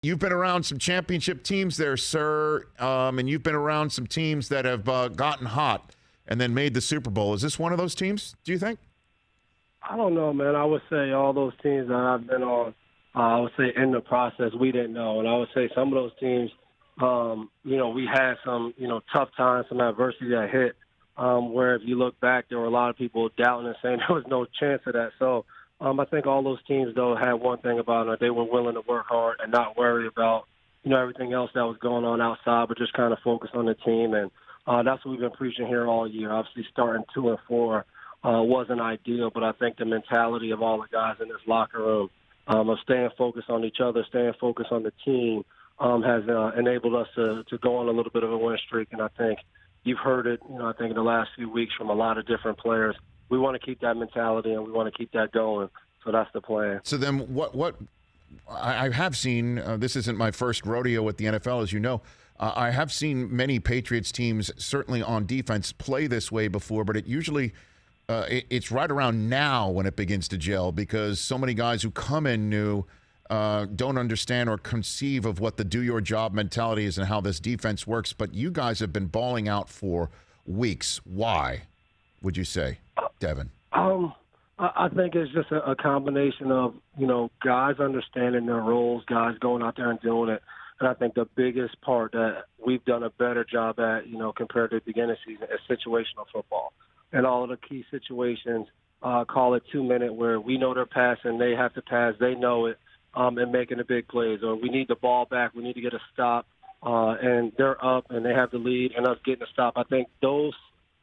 You've been around some championship teams there, sir, and you've been around some teams that have gotten hot and then made the Super Bowl. Is this one of those teams, do you think? I don't know, man. I would say all those teams that I've been on, I would say in the process, we didn't know. And I would say some of those teams, we had some, tough times, some adversity that hit, where if you look back, there were a lot of people doubting and saying there was no chance of that. So I think all those teams, though, had one thing about them. They were willing to work hard and not worry about, everything else that was going on outside, but just kind of focus on the team. And that's what we've been preaching here all year. Obviously, starting 2-4 wasn't ideal, but I think the mentality of all the guys in this locker room of staying focused on each other, staying focused on the team, has enabled us to go on a little bit of a win streak. And I think you've heard it, I think in the last few weeks from a lot of different players. We want to keep that mentality and we want to keep that going. So that's the plan. So then what I have seen, this isn't my first rodeo with the NFL, as you know. I have seen many Patriots teams, certainly on defense, play this way before, but it usually it's right around now when it begins to gel because so many guys who come in new don't understand or conceive of what the do-your-job mentality is and how this defense works. But you guys have been balling out for weeks. Why, would you say, Devin? I think it's just a combination of, guys understanding their roles, guys going out there and doing it. And I think the biggest part that we've done a better job at, compared to the beginning of the season is situational football. And all of the key situations, call it 2-minute, where we know they're passing, they have to pass, they know it, and making the big plays. Or we need the ball back, we need to get a stop, and they're up and they have the lead and us getting a stop. I think those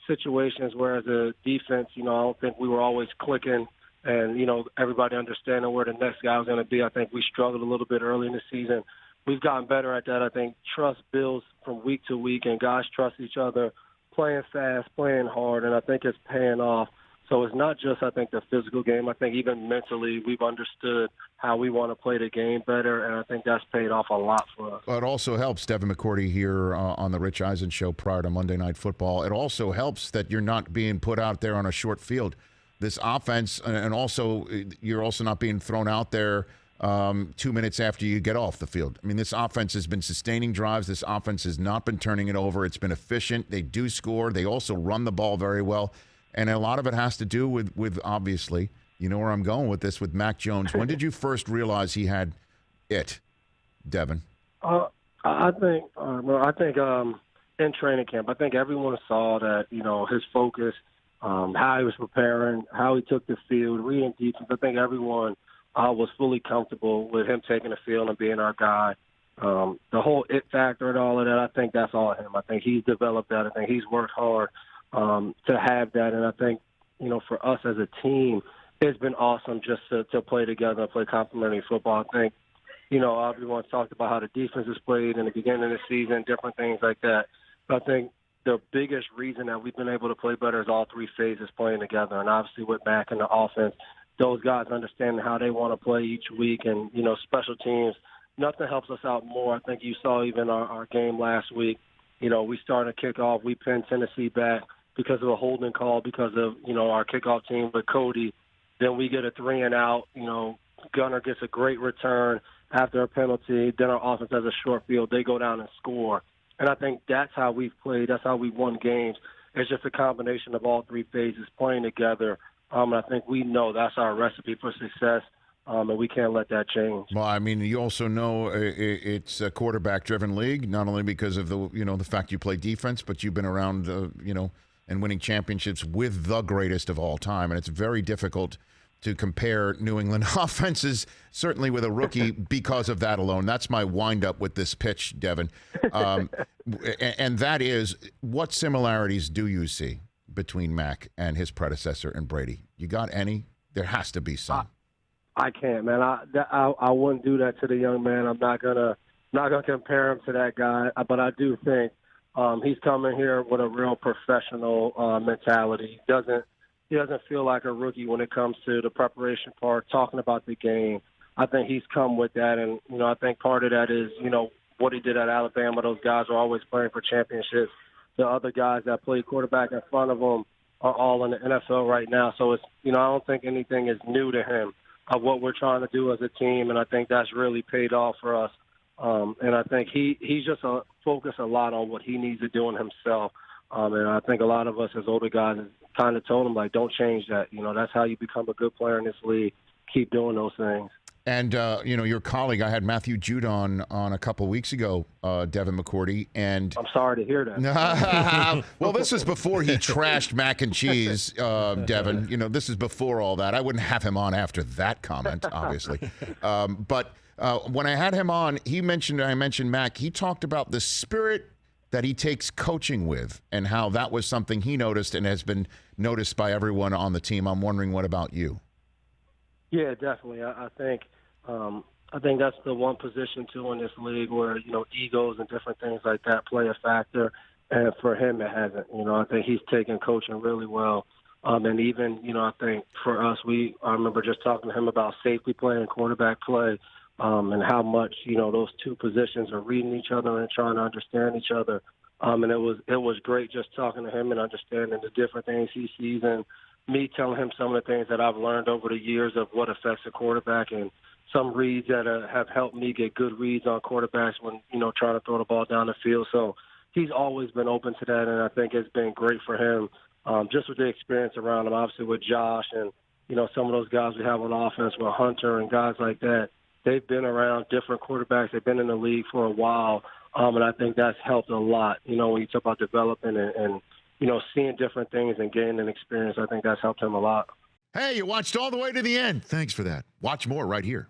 situations where as a defense, I don't think we were always clicking and, everybody understanding where the next guy was going to be. I think we struggled a little bit early in the season. We've gotten better at that. I think trust builds from week to week, and guys trust each other, playing fast, playing hard, and I think it's paying off. So it's not just, I think, the physical game. I think even mentally we've understood how we want to play the game better, and I think that's paid off a lot for us. Well, it also helps, Devin McCourty here on the Rich Eisen Show prior to Monday Night Football. It also helps that you're not being put out there on a short field. This offense, and also you're also not being thrown out there 2 minutes after you get off the field. I mean, this offense has been sustaining drives. This offense has not been turning it over. It's been efficient. They do score. They also run the ball very well. And a lot of it has to do with obviously, you know where I'm going with this, with Mac Jones. When did you first realize he had it, Devin? I think in training camp, I think everyone saw that, his focus, how he was preparing, how he took the field, reading defense. I think everyone was fully comfortable with him taking the field and being our guy. The whole it factor and all of that, I think that's all him. I think he's developed that. I think he's worked hard to have that. And I think, for us as a team, it's been awesome just to play together and play complementary football. I think, everyone talked about how the defense is played in the beginning of the season, different things like that. But I think the biggest reason that we've been able to play better is all three phases playing together. And obviously with Mac and the offense, those guys understanding how they want to play each week. And, special teams, nothing helps us out more. I think you saw even our game last week. We started a kickoff. We pinned Tennessee back because of a holding call, because of, our kickoff team with Cody. Then we get a 3-and-out. Gunner gets a great return after a penalty. Then our offense has a short field. They go down and score. And I think that's how we've played. That's how we've won games. It's just a combination of all three phases playing together. And I think we know that's our recipe for success, and we can't let that change. Well, I mean, you also know it's a quarterback-driven league, not only because of the fact you play defense, but you've been around, and winning championships with the greatest of all time, and it's very difficult to compare New England offenses, certainly with a rookie, because of that alone. That's my wind-up with this pitch, Devin. And that is, what similarities do you see between Mac and his predecessor and Brady? You got any? There has to be some. I can't, man. I wouldn't do that to the young man. I'm not gonna compare him to that guy. But I do think he's coming here with a real professional mentality. He doesn't feel like a rookie when it comes to the preparation part, talking about the game. I think he's come with that, and I think part of that is what he did at Alabama. Those guys are always playing for championships. The other guys that played quarterback in front of him are all in the NFL right now. So it's I don't think anything is new to him of what we're trying to do as a team, and I think that's really paid off for us And I think he's just focused a lot on what he needs to do in himself. And I think a lot of us as older guys kind of told him, like, don't change that. That's how you become a good player in this league. Keep doing those things. And, your colleague, I had Matthew Judon on a couple weeks ago, Devin McCourty, and... I'm sorry to hear that. Well, this is before he trashed mac and cheese, Devin. This is before all that. I wouldn't have him on after that comment, obviously. But when I had him on, I mentioned Mac. He talked about the spirit that he takes coaching with and how that was something he noticed and has been noticed by everyone on the team. I'm wondering, what about you? Yeah, definitely. I think that's the one position too in this league where egos and different things like that play a factor, and for him it hasn't. I think he's taken coaching really well, and even I think for us, I remember just talking to him about safety play and quarterback play, and how much those two positions are reading each other and trying to understand each other. And it was great just talking to him and understanding the different things he sees, and me telling him some of the things that I've learned over the years of what affects a quarterback, and some reads that have helped me get good reads on quarterbacks when, trying to throw the ball down the field. So he's always been open to that, and I think it's been great for him, just with the experience around him, obviously with Josh and, some of those guys we have on offense with Hunter and guys like that. They've been around different quarterbacks. They've been in the league for a while, and I think that's helped a lot, when you talk about developing and seeing different things and gaining an experience. I think that's helped him a lot. Hey, you watched all the way to the end. Thanks for that. Watch more right here.